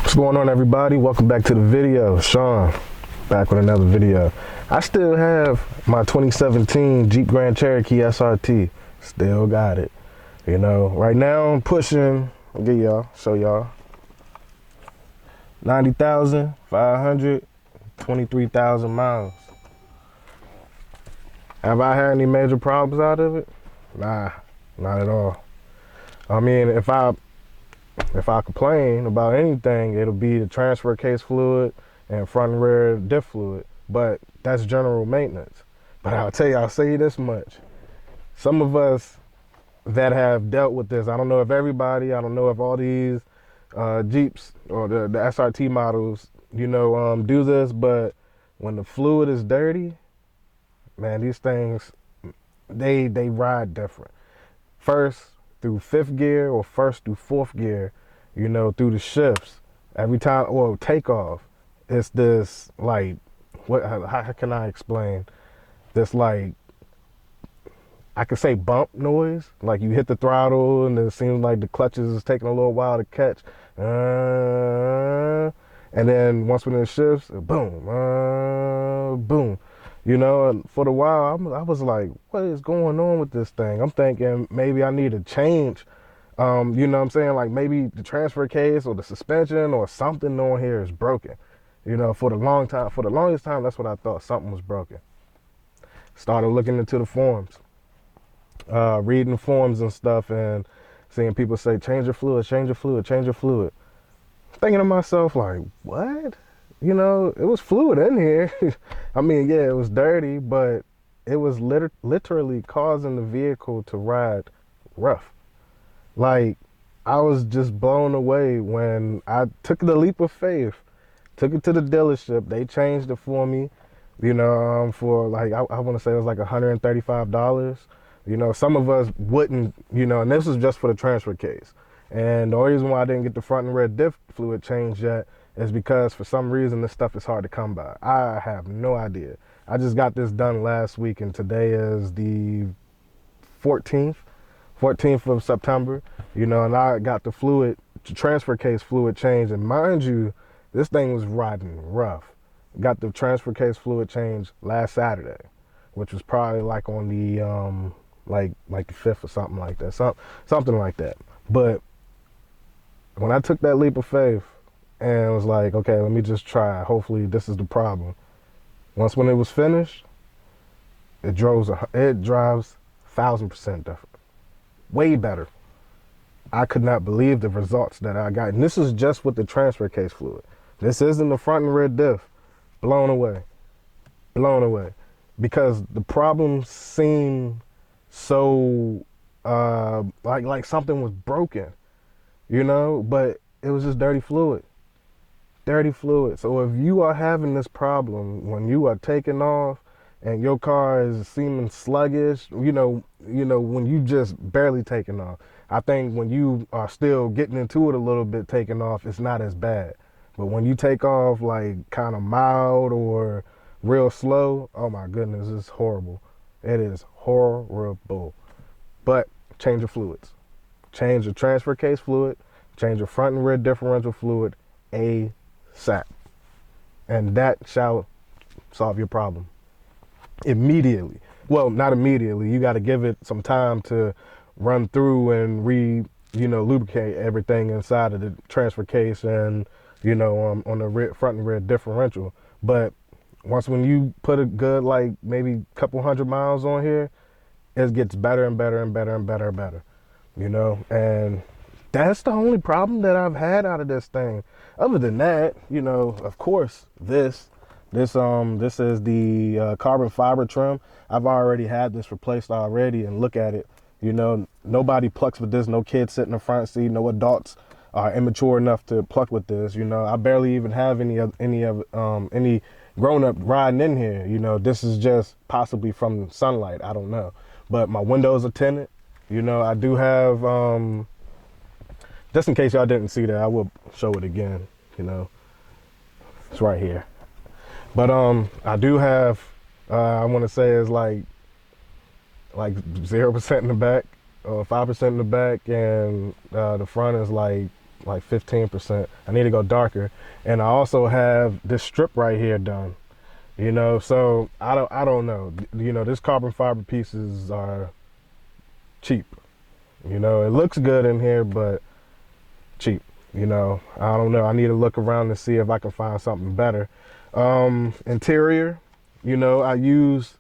What's going on, everybody? Welcome back to the video. Sean, back with another video. I still have my 2017 Jeep Grand Cherokee SRT. Still got it. You know, right now I'm pushing, I'll get y'all, show y'all. 90,500, 23,000 miles. Have I had any major problems out of it? Nah, not at all. I mean, if I complain about anything, it'll be the transfer case fluid and front and rear diff fluid, but that's general maintenance. But I'll say this much. Some of us that have dealt with this, I don't know if everybody, I don't know if all these Jeeps or the SRT models, do this, but when the fluid is dirty, man, these things, they ride different. First through fifth gear or first through fourth gear, through the shifts, every time, or takeoff, it's this, like, how can I explain? This, like, I could say bump noise, like you hit the throttle and it seems like the clutches is taking a little while to catch. And then once when it shifts, boom, boom. And for the while, I was like, what is going on with this thing? I'm thinking maybe I need to change, you know what I'm saying? Like maybe the transfer case or the suspension or something on here is broken. For the longest time, that's what I thought, something was broken. Started looking into the forums, reading forums and stuff and seeing people say, change your fluid, change your fluid, change your fluid. Thinking to myself, like, what? It was fluid in here. I mean, yeah, it was dirty, but it was literally causing the vehicle to ride rough. Like, I was just blown away when I took the leap of faith, took it to the dealership. They changed it for me, for like, I want to say it was like $135. Some of us wouldn't, and this was just for the transfer case. And the only reason why I didn't get the front and rear diff fluid changed yet is because for some reason this stuff is hard to come by. I have no idea. I just got this done last week and today is the 14th of September, and I got the transfer case fluid changed. And mind you, this thing was riding rough. Got the transfer case fluid changed last Saturday, which was probably like on the, like the 5th or something like that, something like that. But when I took that leap of faith and was like, okay, let me just try, hopefully this is the problem. When it was finished, it drives 1,000% different. Way better. I could not believe the results that I got. And this is just with the transfer case fluid. This isn't the front and rear diff. Blown away. Blown away. Because the problem seemed so like something was broken, but it was just dirty fluid. Dirty fluid. So if you are having this problem when you are taking off and your car is seeming sluggish, when you just barely taking off. I think when you are still getting into it a little bit taking off, it's not as bad. But when you take off like kind of mild or real slow, oh my goodness, it's horrible. It is horrible. But change your fluids. Change the transfer case fluid, change your front and rear differential fluid ASAP. And that shall solve your problem. Immediately. Well, not immediately. You got to give it some time to run through and lubricate everything inside of the transfer case and, on the front and rear differential. But when you put a good, like maybe a couple hundred miles on here, it gets better and better and better and better and better, and that's the only problem that I've had out of this thing. Other than that, of course, this is the carbon fiber trim. I've already had this replaced already, and look at it. Nobody plucks with this. No kids sit in the front seat. No adults are immature enough to pluck with this. I barely even have any grown up riding in here. This is just possibly from sunlight. I don't know, but my windows are tinted. I do have, just in case y'all didn't see that, I will show it again. It's right here. But I do have, I want to say it's like 0% in the back, 5% in the back, and the front is like like 15%. I need to go darker. And I also have this strip right here done. You know, so I don't know. You know, this carbon fiber pieces are cheap. You know, it looks good in here, but cheap. You know, I don't know. I need to look around to see if I can find something better. Interior, you know, I use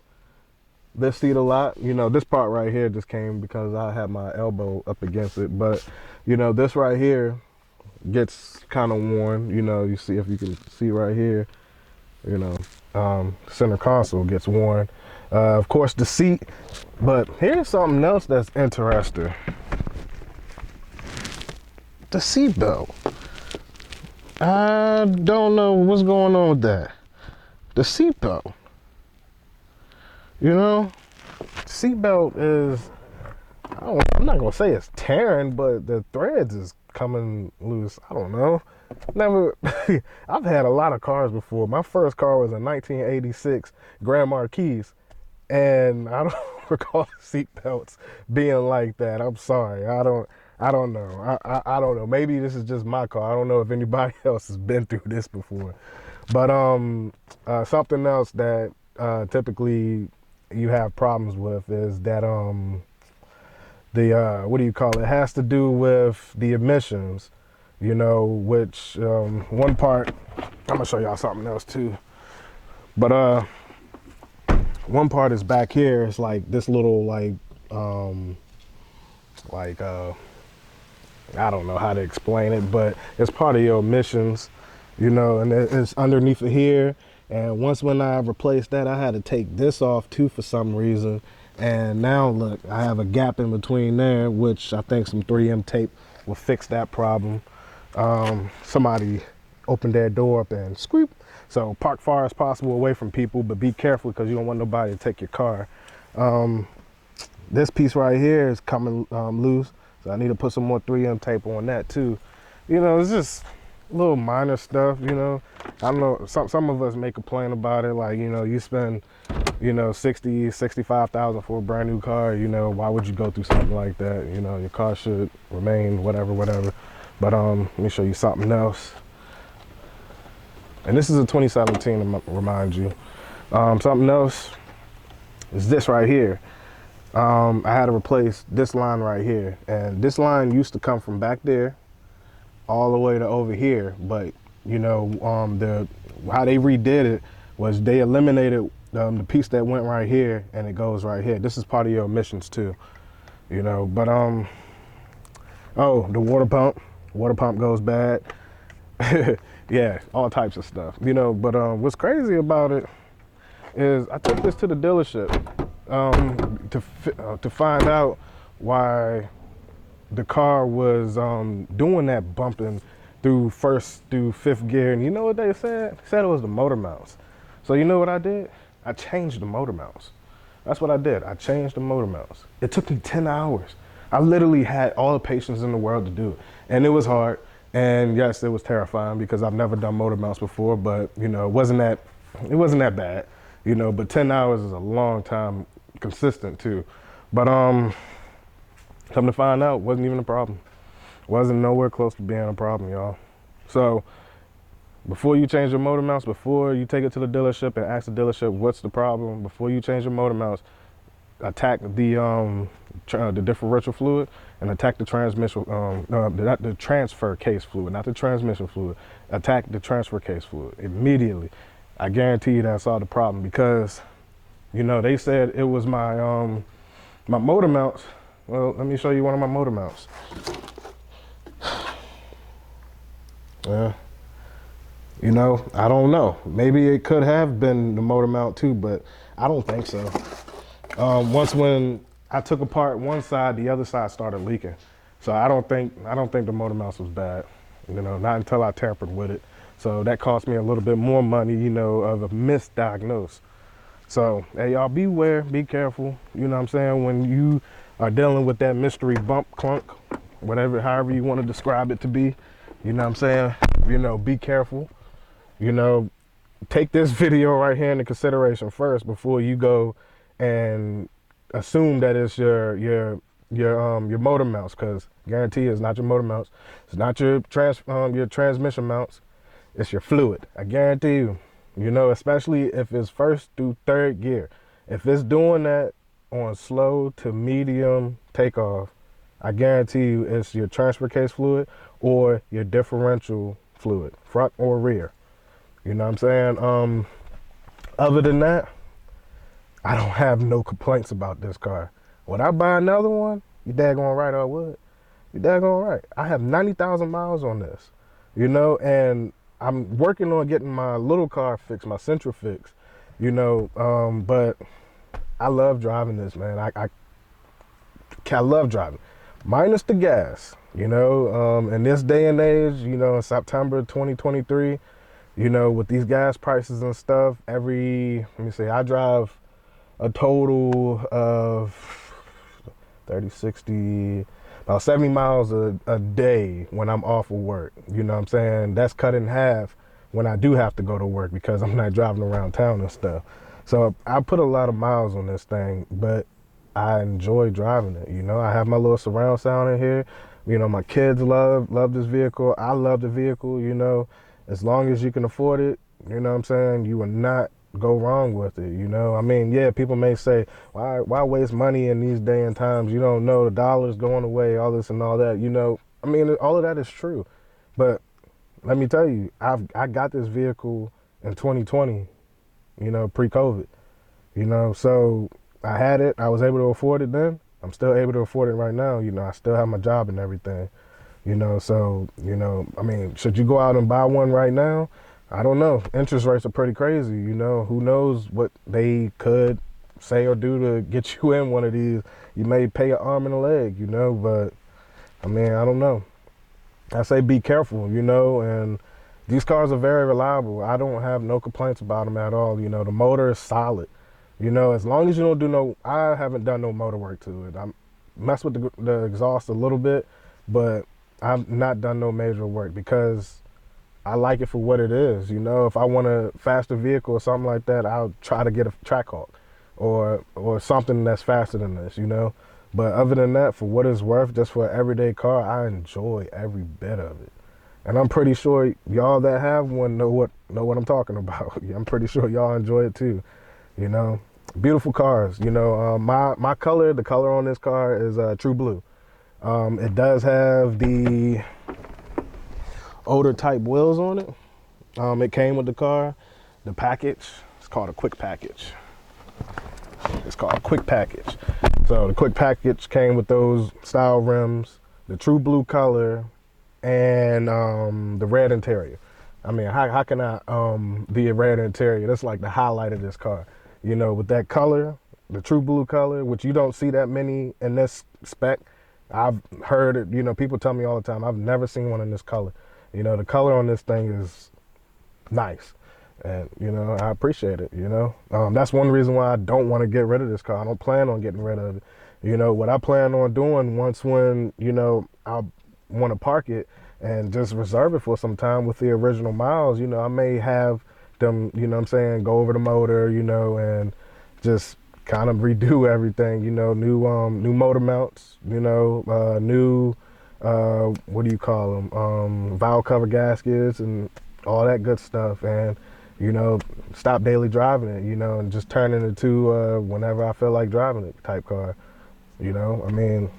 this seat a lot. You know, this part right here just came because I had my elbow up against it. But, you know, this right here gets kind of worn. You know, you see, if you can see right here, you know, center console gets worn. Of course, the seat. But here's something else that's interesting. The seat belt. I don't know what's going on with that. The seat belt. You know, seatbelt is, I'm not gonna say it's tearing, but the threads is coming loose. I don't know. Never, I've had a lot of cars before. My first car was a 1986 Grand Marquis, and I don't recall the seatbelts being like that. I'm sorry. I don't know. I don't know. Maybe this is just my car. I don't know if anybody else has been through this before. But something else that typically you have problems with is that the what do you call it? It has to do with the emissions, you know, which one part, I'm gonna show y'all something else too. But one part is back here. It's like this little like I don't know how to explain it, but it's part of your emissions, you know, and it's underneath it here. And once when I replaced that, I had to take this off too for some reason. And now look, I have a gap in between there, which I think some 3M tape will fix that problem. Somebody opened their door up and squeak. So park far as possible away from people, but be careful because you don't want nobody to take your car. This piece right here is coming loose. So I need to put some more 3M tape on that too. You know, it's just little minor stuff, you know. I don't know, some of us may complain about it, like, you know, you spend, you know, 60, 65,000 for a brand new car, you know, why would you go through something like that? You know, your car should remain whatever. But let me show you something else. And this is a 2017 to remind you. Something else is this right here. I had to replace this line right here, and this line used to come from back there all the way to over here, but you know, how they redid it was they eliminated the piece that went right here, and it goes right here. This is part of your emissions too, you know. But oh, the water pump goes bad. Yeah, all types of stuff, you know. But what's crazy about it is I took this to the dealership to find out why the car was doing that bumping through first through fifth gear. And you know what they said? They said it was the motor mounts. So you know what I did? I changed the motor mounts. That's what I did. I changed the motor mounts. It took me 10 hours. I literally had all the patience in the world to do it. And it was hard. And yes, it was terrifying because I've never done motor mounts before, but you know, it wasn't that bad, you know, but 10 hours is a long time, consistent too. But come to find out, wasn't even a problem. Wasn't nowhere close to being a problem, y'all. So before you change your motor mounts, before you take it to the dealership and ask the dealership what's the problem, before you change your motor mounts, attack the differential fluid and attack the transmission, not the transfer case fluid, not the transmission fluid. Attack the transfer case fluid immediately. I guarantee you that solved the problem because, you know, they said it was my my motor mounts. Well, let me show you one of my motor mounts. Yeah. You know, I don't know. Maybe it could have been the motor mount too, but I don't think so. Once when I took apart one side, the other side started leaking. So I don't think the motor mounts was bad. You know, not until I tampered with it. So that cost me a little bit more money, you know, of a misdiagnosis. So, hey, y'all, beware, be careful. You know what I'm saying? When you are dealing with that mystery bump, clunk, whatever, however you want to describe it to be, you know what I'm saying? You know, be careful. You know, take this video right here into consideration first before you go and assume that it's your your motor mounts, because guarantee it's not your motor mounts, it's not your transmission mounts, it's your fluid. I guarantee you. You know, especially if it's first through third gear. If it's doing that on slow to medium takeoff, I guarantee you it's your transfer case fluid or your differential fluid, front or rear. You know what I'm saying? Other than that, I don't have no complaints about this car. Would I buy another one? You daggone right I would. You daggone right. I have 90,000 miles on this, you know, and I'm working on getting my little car fixed, my Central fixed, you know, but I love driving this, man. I love driving, minus the gas, you know, in this day and age, you know, in September 2023, you know, with these gas prices and stuff, let me see, I drive a total of 30, 60, about 70 miles a day when I'm off of work. You know what I'm saying? That's cut in half when I do have to go to work because I'm not driving around town and stuff. So I put a lot of miles on this thing, but I enjoy driving it. You know, I have my little surround sound in here. You know, my kids love this vehicle. I love the vehicle, you know. As long as you can afford it, you know what I'm saying, you will not go wrong with it, you know. I mean, yeah, people may say, why waste money in these day and times? You don't know, the dollar's going away, all this and all that, you know. I mean, all of that is true, but let me tell you, I got this vehicle in 2020, you know, pre-COVID, you know. So I had it, I was able to afford it then. I'm still able to afford it right now, you know. I still have my job and everything, you know. So, you know, I mean, should you go out and buy one right now? I don't know. Interest rates are pretty crazy, you know. Who knows what they could say or do to get you in one of these. You may pay an arm and a leg, you know, but I mean, I don't know. I say be careful, you know, and these cars are very reliable. I don't have no complaints about them at all, you know. The motor is solid, you know, as long as you don't do I haven't done no motor work to it. I messed with the exhaust a little bit, but I've not done no major work because I like it for what it is, you know. If I want a faster vehicle or something like that, I'll try to get a Trackhawk or something that's faster than this, you know. But other than that, for what it's worth, just for an everyday car, I enjoy every bit of it. And I'm pretty sure y'all that have one know what I'm talking about. I'm pretty sure y'all enjoy it too, you know. Beautiful cars, you know. My color, the color on this car is true blue. It does have the older type wheels on it. It came with the car. The package, it's called a quick package. It's called a quick package. So the quick package came with those style rims, the true blue color, and the red interior. I mean, how can I be a red interior? That's like the highlight of this car. You know, with that color, the true blue color, which you don't see that many in this spec. I've heard it, you know, people tell me all the time, I've never seen one in this color. You know, the color on this thing is nice. And, you know, I appreciate it, you know. That's one reason why I don't want to get rid of this car. I don't plan on getting rid of it. You know, what I plan on doing when, you know, I want to park it and just reserve it for some time with the original miles, you know, I may have them, you know what I'm saying, go over the motor, you know, and just kind of redo everything, you know, new motor mounts, you know, new what do you call them, valve cover gaskets and all that good stuff, and you know, stop daily driving it, you know, and just turn it into whenever I feel like driving it type car, you know. I mean,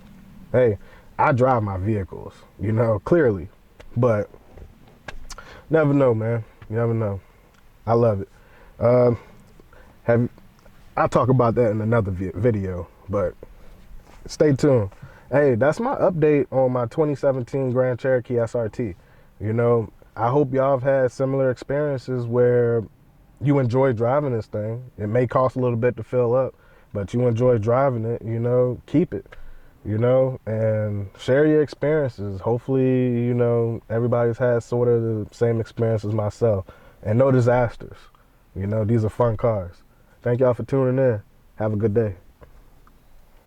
hey, I drive my vehicles, you know, clearly, but never know, man. You never know. I love it. I'll talk about that in another video, but stay tuned. Hey, that's my update on my 2017 Grand Cherokee SRT. You know, I hope y'all have had similar experiences where you enjoy driving this thing. It may cost a little bit to fill up, but you enjoy driving it, you know, keep it, you know, and share your experiences. Hopefully, you know, everybody's had sort of the same experience as myself, and no disasters. You know, these are fun cars. Thank y'all for tuning in. Have a good day.